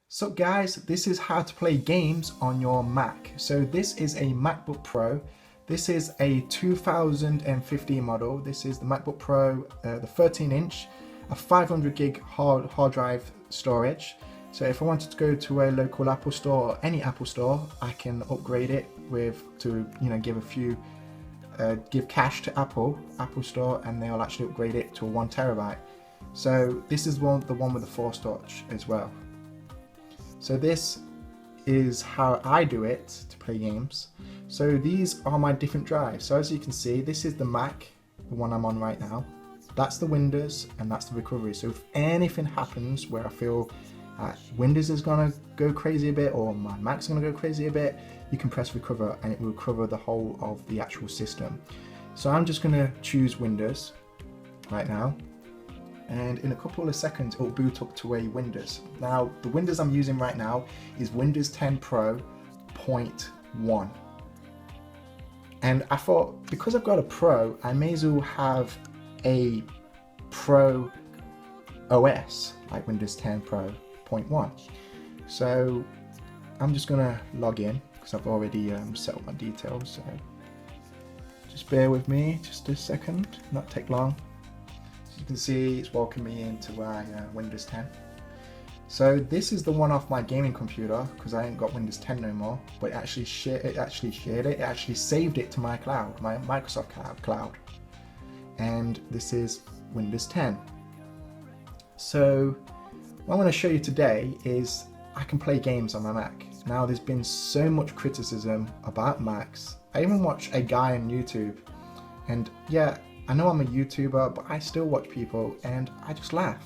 So guys, this is how to play games on your Mac. So this is a MacBook Pro. This is a 2015 model. This is the MacBook Pro, the 13-inch, a 500 gig hard drive storage. So if I wanted to go to a local Apple store or any Apple store, I can upgrade it give cash to Apple store, and they'll actually upgrade it to a 1 terabyte. So this is the one with the force touch as well. So this is how I do it to play games. So these are my different drives. So as you can see, this is the Mac, the one I'm on right now. That's the Windows and that's the recovery. So if anything happens where I feel Windows is gonna go crazy a bit or my Mac's gonna go crazy a bit, you can press recover and it will recover the whole of the actual system. So I'm just gonna choose Windows right now. And in a couple of seconds it will boot up to a Windows. Now the Windows I'm using right now is Windows 10 Pro 0.1. And I thought, because I've got a Pro, I may as well have a Pro OS like Windows 10 Pro 0.1. So I'm just gonna log in because I've already set up my details. So just bear with me just a second, not take long. You can see it's welcoming me into my Windows 10. So this is the one off my gaming computer because I ain't got Windows 10 no more. But it actually shared it. It actually saved it to my cloud, my Microsoft cloud. And this is Windows 10. So what I'm going to show you today is I can play games on my Mac. Now there's been so much criticism about Macs. I even watch a guy on YouTube, and yeah, I know I'm a YouTuber, but I still watch people and I just laugh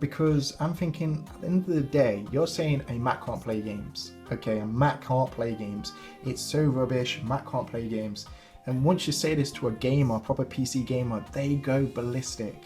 because I'm thinking, at the end of the day, you're saying a Mac can't play games. Okay, a Mac can't play games. It's so rubbish, Mac can't play games. And once you say this to a gamer, a proper PC gamer, they go ballistic.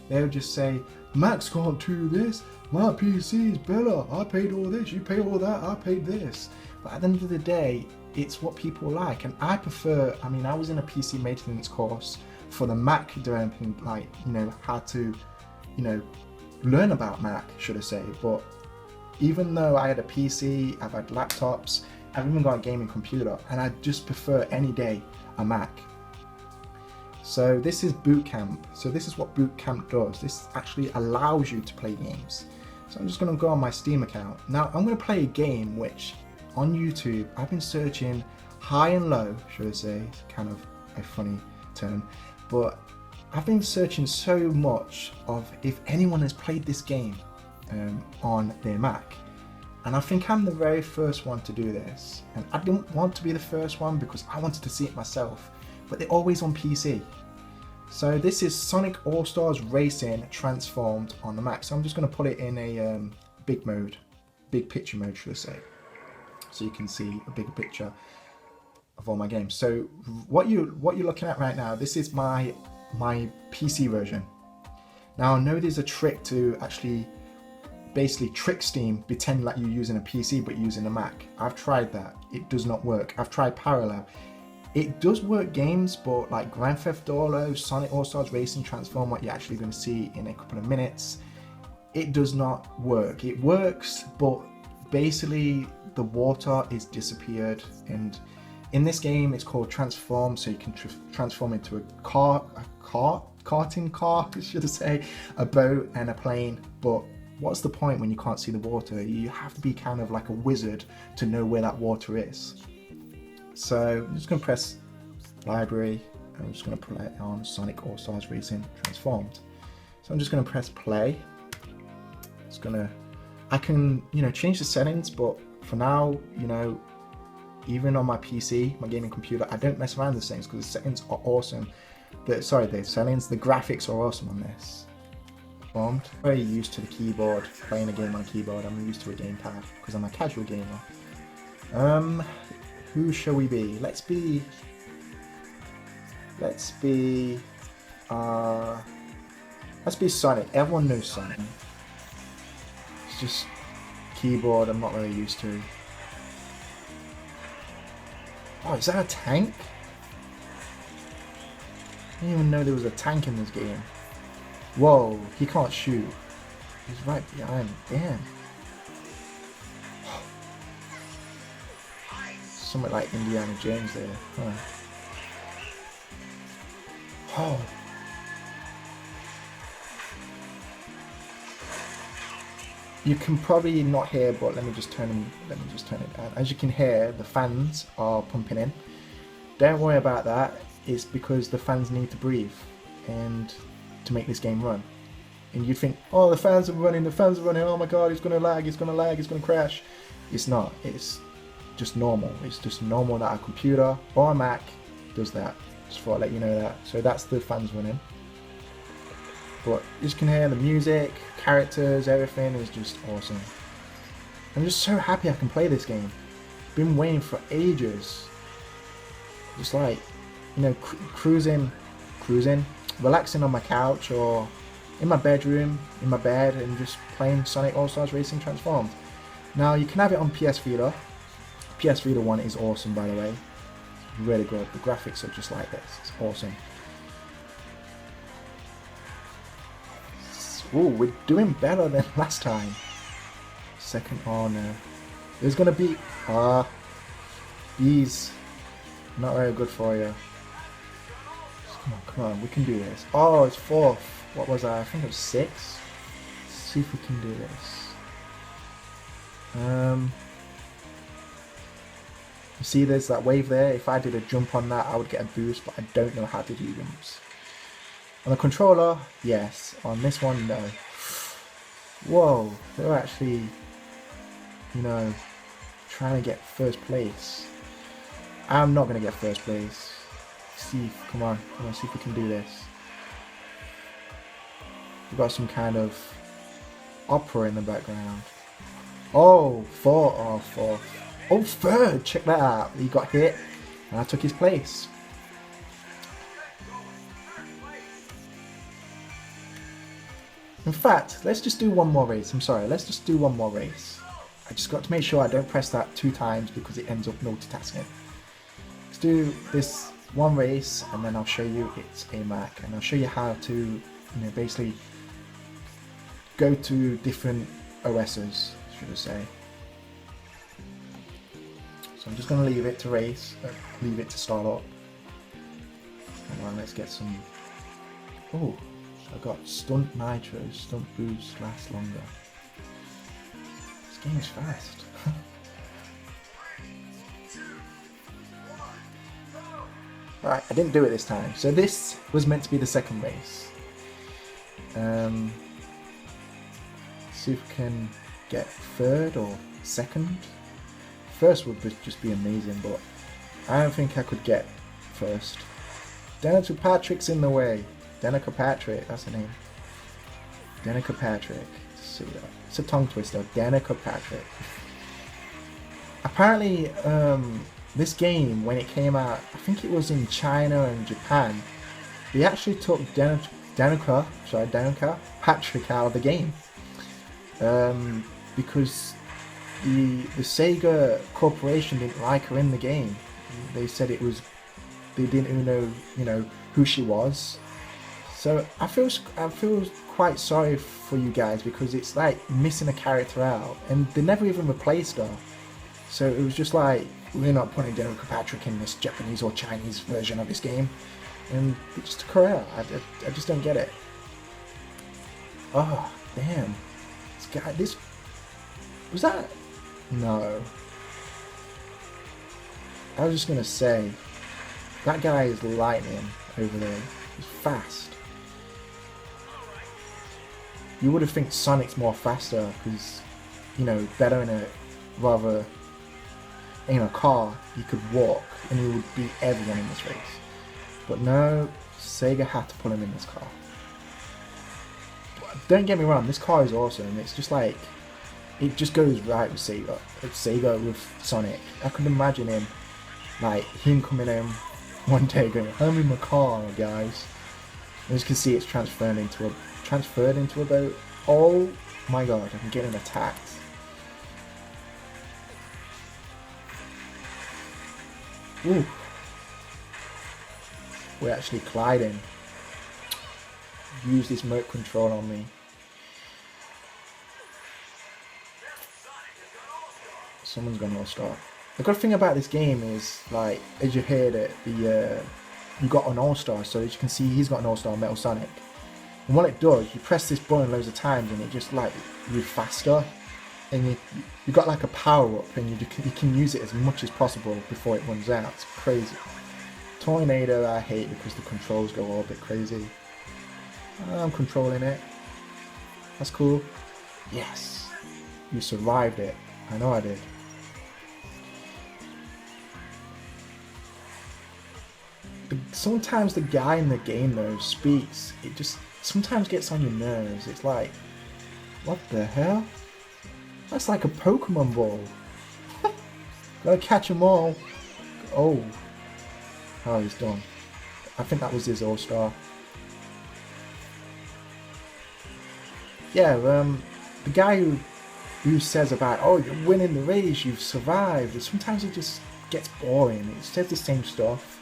They'll just say, Macs can't do this, my PC is better, I paid all this, you pay all that, I paid this. But at the end of the day, it's what people like. And I prefer, I was in a PC maintenance course for the Mac developing, how to, learn about Mac, should I say. But even though I had a PC, I've had laptops, I've even got a gaming computer, and I just prefer any day a Mac. So this is Boot Camp. So this is what Boot Camp does. This actually allows you to play games. So I'm just going to go on my Steam account. Now I'm going to play a game which on YouTube I've been searching high and low, should I say. It's kind of a funny term. But I've been searching so much of if anyone has played this game on their Mac. And I think I'm the very first one to do this. And I didn't want to be the first one because I wanted to see it myself. But they're always on PC. So this is Sonic All-Stars Racing transformed on the Mac. So I'm just going to put it in a big picture mode, should I say. So you can see a bigger picture of all my games. So what you're looking at right now, this is my PC version. Now I know there's a trick to actually basically trick Steam, pretend like you're using a PC but using a Mac. I've tried that, it does not work. I've tried Parallel. It does work games, but like Grand Theft Auto, Sonic All-Stars Racing Transform, what you're actually going to see in a couple of minutes, it does not work. It works, but basically the water is disappeared, and in this game it's called Transform, so you can transform into a karting car, should I say, a boat and a plane. But what's the point when you can't see the water? You have to be kind of like a wizard to know where that water is. So I'm just going to press library, and I'm just going to play it on Sonic All-Stars Racing Transformed. So I'm just going to press play. I can, change the settings, but for now, even on my PC, my gaming computer, I don't mess around with the settings because the settings are awesome. The graphics are awesome on this. I'm very used to the keyboard, playing a game on a keyboard. I'm used to a gamepad because I'm a casual gamer. Who shall we be? Let's be Sonic. Everyone knows Sonic. It's just keyboard I'm not really used to. Oh, is that a tank? I didn't even know there was a tank in this game. Whoa, he can't shoot. He's right behind me. Damn. something like Indiana Jones there. Huh. Oh. You can probably not hear, but let me just turn it down. As you can hear, the fans are pumping in. Don't worry about that. It's because the fans need to breathe and to make this game run. And you think, oh, the fans are running, oh my god, it's gonna lag, it's gonna crash. It's not. It's just normal. It's just normal that a computer or a Mac does that. Just thought I'd let you know that. So that's the fans running. But you just can hear the music, characters, everything is just awesome. I'm just so happy I can play this game. Been waiting for ages. Just like, you know, cruising, relaxing on my couch or in my bedroom, in my bed, and just playing Sonic All-Stars Racing Transformed. Now you can have it on PS Vita. PS Vita 1 is awesome, by the way. It's really good. The graphics are just like this. It's awesome. Ooh, we're doing better than last time. Second, oh no. There's gonna be bees. Not very good for you. Come on, we can do this. Oh, it's fourth. What was I? I think it was 6. Let's see if we can do this. You see there's that wave there? If I did a jump on that, I would get a boost, but I don't know how to do jumps. On the controller, yes. On this one, no. Whoa, they're actually, you know, trying to get first place. I'm not going to get first place. See, come on, see if we can do this. We've got some kind of opera in the background. Oh, fourth. Oh, third, check that out. He got hit, and I took his place. In fact, let's just do one more race. I'm sorry, let's just do one more race. I just got to make sure I don't press that 2 times because it ends up multitasking. Let's do this one race and then I'll show you it's a Mac, and I'll show you how to, you know, basically go to different OSs, should I say. So I'm just going to leave it to race, leave it to start up. Come on, let's get some... Oh, I got stunt nitro, stunt boost lasts longer. This game's fast. Right, I didn't do it this time. So this was meant to be the second race. See if we can get third or second. First would just be amazing, but I don't think I could get first. Danica Patrick's in the way. Danica Patrick, that's her name. Danica Patrick. Let's see that. It's a tongue twister. Danica Patrick. Apparently, this game, when it came out, I think it was in China and Japan, they actually took Danica Patrick out of the game. Because the Sega Corporation didn't like her in the game. They said it was, they didn't even know, you know, who she was. So I feel quite sorry for you guys, because it's like missing a character out, and they never even replaced her. So it was just like, we're not putting Danica Patrick in this Japanese or Chinese version of this game, and they just took her out. I just don't get it. Oh damn! This was that? No. I was just gonna say, that guy is lightning over there. He's fast. You would have think Sonic's more faster because, you know, better in a rather in a car. He could walk and he would beat everyone in this race. But no, Sega had to put him in this car. Don't get me wrong, this car is awesome. It's just like, it just goes right with Sega. Sega with Sonic. I could imagine him, like him coming in one day going, "I'm in my car, guys." As you can see, it's transferred into a boat. Oh my god, I'm getting attacked. Ooh. We're actually colliding. Use this remote control on me. Someone's gonna stop. The good thing about this game is, like, as you heard it, you got an all-star, so as you can see he's got an all-star Metal Sonic. And what it does, you press this button loads of times and it just like moves faster, and you got like a power-up, and you can use it as much as possible before it runs out. It's crazy. Tornado I hate because the controls go all a bit crazy. I'm controlling it. That's cool. Yes, you survived it. I know I did. Sometimes the guy in the game though speaks, it just sometimes gets on your nerves. It's like, what the hell? That's like a Pokemon ball. Gotta catch them all. Oh, he's done. I think that was his all-star. Yeah, the guy who says about, oh, you're winning the race, you've survived, sometimes it just gets boring. It says the same stuff.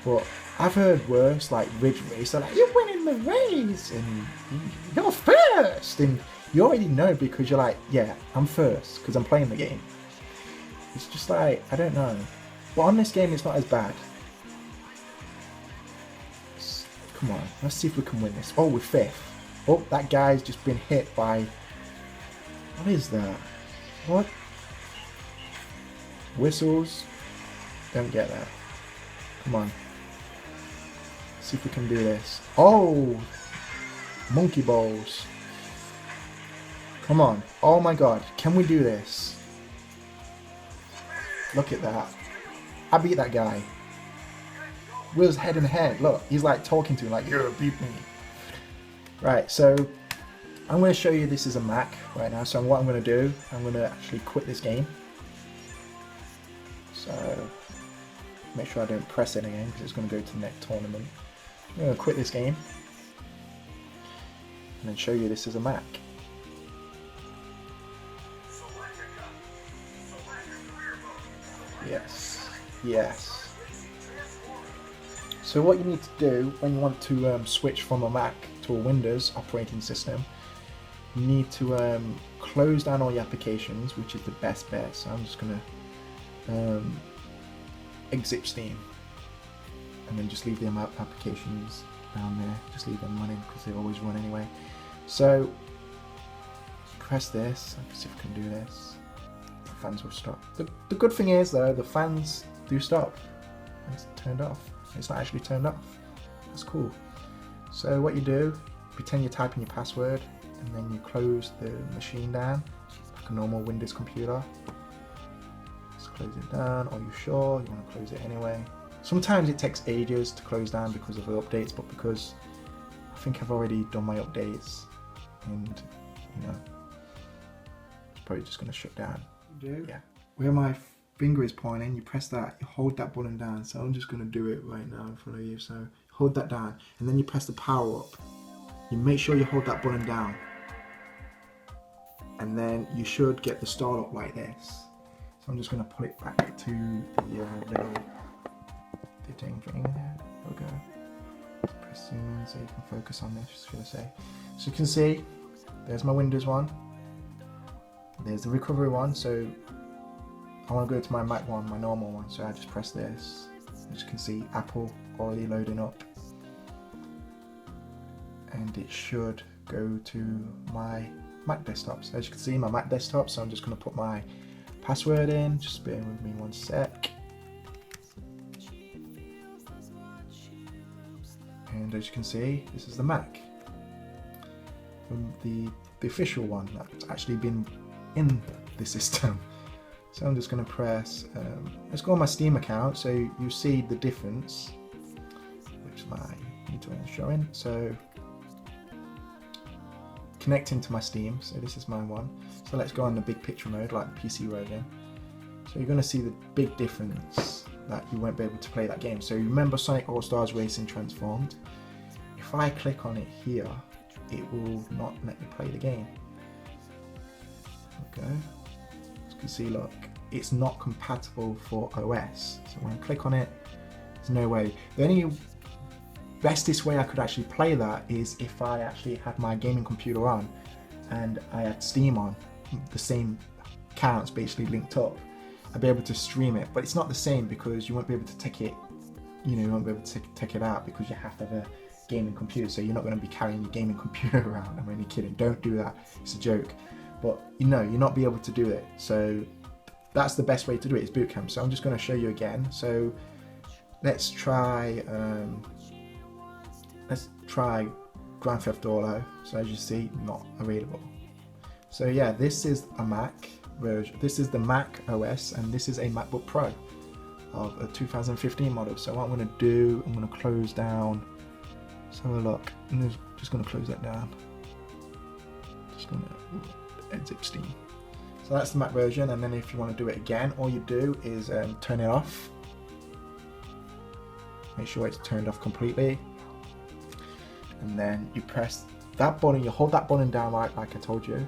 But I've heard worse, like Ridge Race, they're like, you're winning the race, and you're first, and you already know because you're like, yeah, I'm first, because I'm playing the game. It's just like, I don't know. But on this game, it's not as bad. Come on, let's see if we can win this. Oh, we're 5th. Oh, that guy's just been hit by... What is that? What? Whistles? Don't get that. Come on. See if we can do this. Oh! Monkey balls. Come on. Oh my god. Can we do this? Look at that. I beat that guy. Will's head and head. Look, he's like talking to him like, you beat me. Right, so I'm going to show you this is a Mac right now. So what I'm going to do, I'm going to actually quit this game. So make sure I don't press it again because it's going to go to the next tournament. I'm going to quit this game and then show you this is a Mac. Yes, yes. So what you need to do when you want to switch from a Mac to a Windows operating system, you need to close down all your applications, which is the best bet. So I'm just going to exit Steam and then just leave the applications down there, just leave them running because they always run anyway. So press this, let's see if we can do this. The fans will stop. The good thing is though, the fans do stop. It's turned off. It's not actually turned off. That's cool. So what you do, pretend you're typing your password and then you close the machine down like a normal Windows computer. Just close it down. Are you sure? You want to close it anyway. Sometimes it takes ages to close down because of the updates, but because I think I've already done my updates and you know, it's probably just going to shut down. Yeah. Where my finger is pointing, you press that, you hold that button down. So I'm just going to do it right now in front of you. So hold that down and then you press the power up. You make sure you hold that button down and then you should get the start up like this. So I'm just going to put it back to the little thing there. Okay. Press zoom in so you can focus on this, should I say. So you can see, there's my Windows one. There's the recovery one. So I want to go to my Mac one, my normal one. So I just press this. As you can see, Apple already loading up. And it should go to my Mac desktop. So as you can see, my Mac desktop. So I'm just going to put my password in. Just bear with me one sec. And as you can see, this is the Mac. The official one that's actually been in the system. So I'm just going to press, let's go on my Steam account so you see the difference, which I need to show in. So connecting to my Steam, so this is my one. So let's go on the big picture mode like the PC version. So you're going to see the big difference that you won't be able to play that game. So you remember Sonic All-Stars Racing Transformed? If I click on it here, it will not let me play the game. Okay. As you can see, look, it's not compatible for OS. So when I click on it, there's no way. The only bestest way I could actually play that is if I actually had my gaming computer on and I had Steam on, the same accounts basically linked up. I'll be able to stream it, but it's not the same because you won't be able to take it, you won't be able to take it out because you have to have a gaming computer, so you're not going to be carrying your gaming computer around. I'm only kidding, don't do that, it's a joke. But you're not be able to do it, so that's the best way to do it, is boot camp. So I'm just going to show you again. So let's try Grand Theft Auto. So as you see, not available. So yeah, this is a Mac version. This is the Mac OS, and this is a MacBook Pro of a 2015 model. So what I'm going to do, I'm going to close down. So have a look. I'm just going to close that down. Just going to exit Steam. So that's the Mac version, and then if you want to do it again, all you do is turn it off. Make sure it's turned off completely, and then you press that button. You hold that button down like I told you.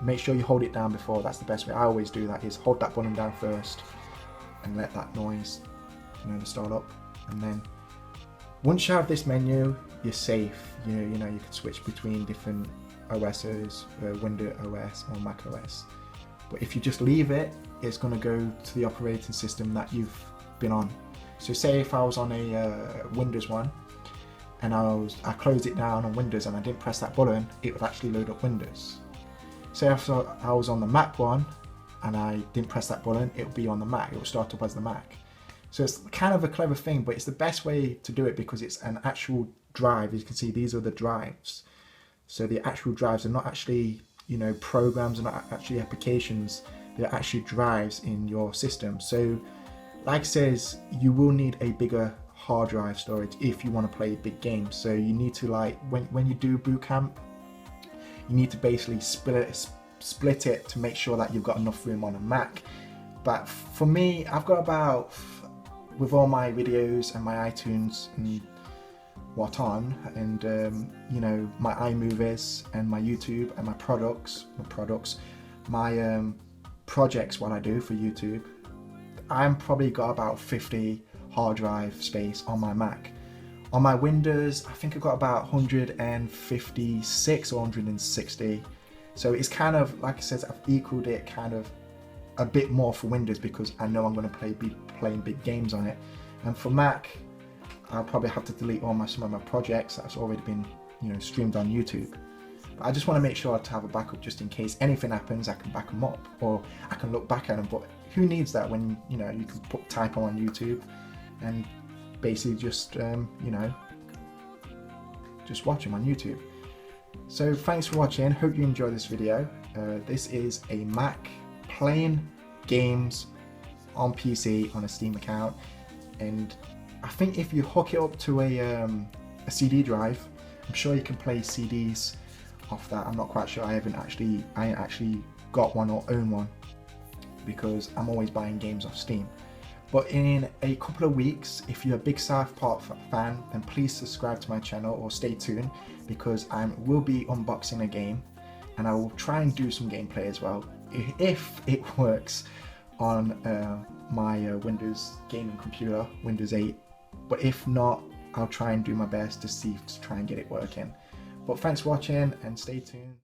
Make sure you hold it down before. That's the best way. I always do that, is hold that button down first and let that noise, to start up. And then once you have this menu, you're safe. You can switch between different OSs, Windows OS or Mac OS. But if you just leave it, it's going to go to the operating system that you've been on. So say if I was on a Windows one and I closed it down on Windows and I didn't press that button, it would actually load up Windows. Say if I was on the Mac one and I didn't press that button, it would be on the Mac. It will start up as the Mac. So it's kind of a clever thing, but it's the best way to do it because it's an actual drive. As you can see, these are the drives. So the actual drives are not actually, programs, are not actually applications. They're actually drives in your system. So like it says, you will need a bigger hard drive storage if you want to play big games. So you need to, when you do boot camp, you need to basically split it to make sure that you've got enough room on a Mac. But for me, I've got about, with all my videos and my iTunes and whatnot, and my iMovies and my YouTube and my projects, what I do for YouTube, I'm probably got about 50 hard drive space on my Mac. On my Windows, I think I've got about 156 or 160. So it's kind of, like I said, I've equaled it kind of a bit more for Windows because I know I'm going to be playing big games on it. And for Mac, I'll probably have to delete some of my projects that's already been, streamed on YouTube. But I just want to make sure to have a backup just in case anything happens. I can back them up, or I can look back at them. But who needs that when you can type them on YouTube and basically just just watch them on YouTube. So thanks for watching. Hope you enjoyed this video. This is a Mac playing games on PC on a Steam account, and I think if you hook it up to a CD drive, I'm sure you can play CDs off that. I'm not quite sure. I ain't actually got one or own one because I'm always buying games off Steam. But in a couple of weeks, if you're a big South Park fan, then please subscribe to my channel or stay tuned because I will be unboxing a game, and I will try and do some gameplay as well if it works on my Windows gaming computer, Windows 8. But if not, I'll try and do my best to try and get it working. But thanks for watching and stay tuned.